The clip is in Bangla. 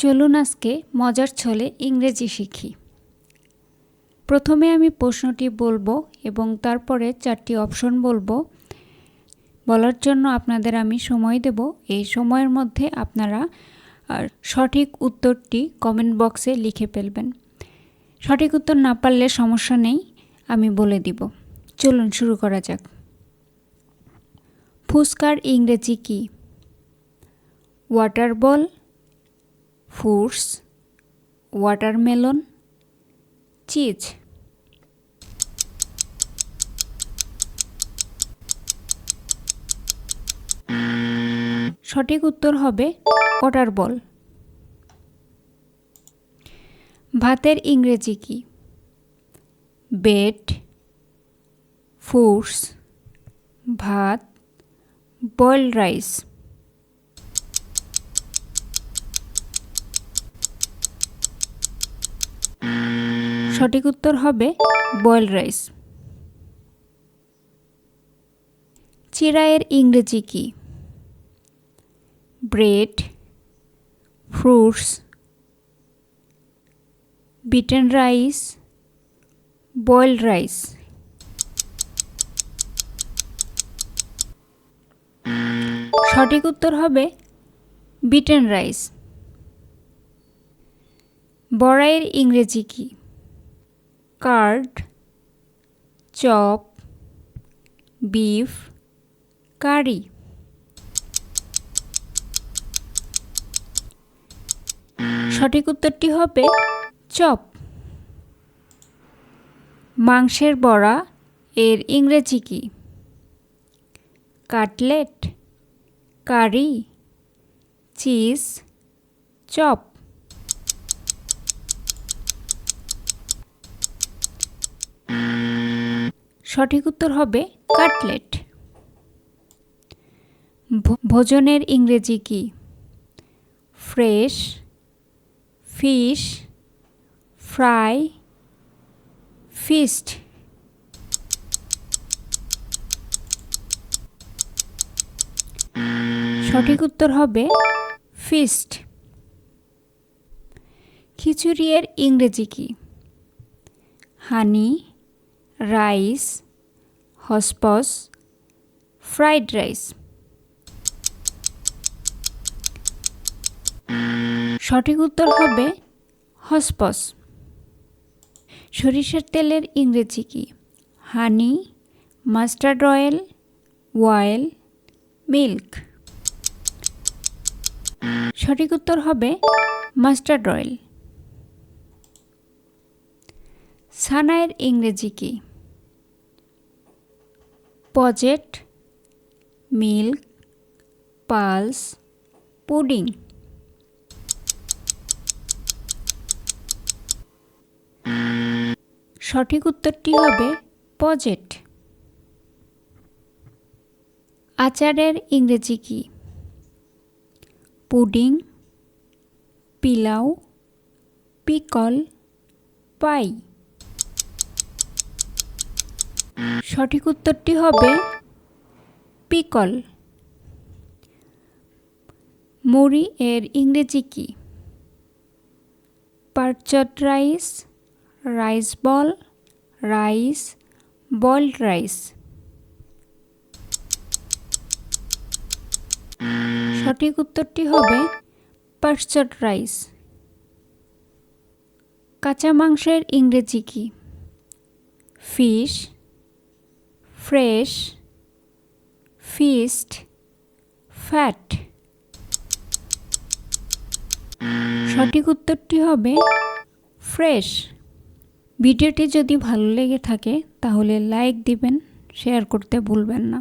চলুন আজকে মজার ছলে ইংরেজি শিখি। প্রথমে আমি প্রশ্নটি বলবো এবং তারপরে 4টি অপশন বলবো। বলার জন্য আপনাদের আমি সময় দেব। এই সময়ের মধ্যে আপনারা সঠিক উত্তরটি কমেন্ট বক্সে লিখে ফেলবেন। সঠিক উত্তর না পারলে সমস্যা নেই, আমি বলে দিব। চলুন শুরু করা যাক। ফুচকার ইংরেজি কি? ওয়াটার বল, ফ্রুটস, ওয়াটারমেলন, চিজ। সঠিক উত্তর হবে ওয়াটার বল। ভাতের ইংরেজি কি? বেড, ফ্রুটস, ভাত, বয়েলড রাইস। সঠিক উত্তর হবে বয়েলড রাইস। চিড়াইয়ের ইংরেজি কি? Bread, fruits, beaten rice, boiled rice. সঠিক উত্তর হবে বিটেন রাইস। বড়াইয়ের ইংরেজি কি? কার্ড, চপ, বিফ, কারি। সঠিক উত্তরটি হবে চপ। মাংসের বড়া এর ইংরেজি কি? কাটলেট, কারি, চিজ, চপ। সঠিক উত্তর হবে কাটলেট। ভোজনের ইংরেজি কি? Fresh, fish, fry, feast. সঠিক উত্তর হবে ফিস্ট। খিচুড়ি এর ইংরেজি কি? Honey, rice, hotchpotch, fried rice. সঠিক উত্তর হবে হসপস। সরিষার তেলের ইংরেজি কি? Honey, mustard oil, oil, milk. সঠিক উত্তর হবে মাস্টার্ড অয়েল। ছানার ইংরেজি কি? Posset, milk, pulse, pudding. সঠিক উত্তরটি হবে পজেট। আচারের ইংরেজি কি? Pudding, pilau, pickle, pie. সঠিক উত্তরটি হবে পিকল। মুড়ি এর ইংরেজি কি? Parched rice, rice ball, rice, boiled rice. সঠিক উত্তরটি হবে পারচড রাইস। কাঁচা মাংসের ইংরেজি কি? Fish, fresh, feast, fat. সঠিক উত্তরটি হবে ফ্রেশ। ভিডিওটি যদি ভালো লেগে থাকে তাহলে লাইক দিবেন, শেয়ার করতে ভুলবেন না।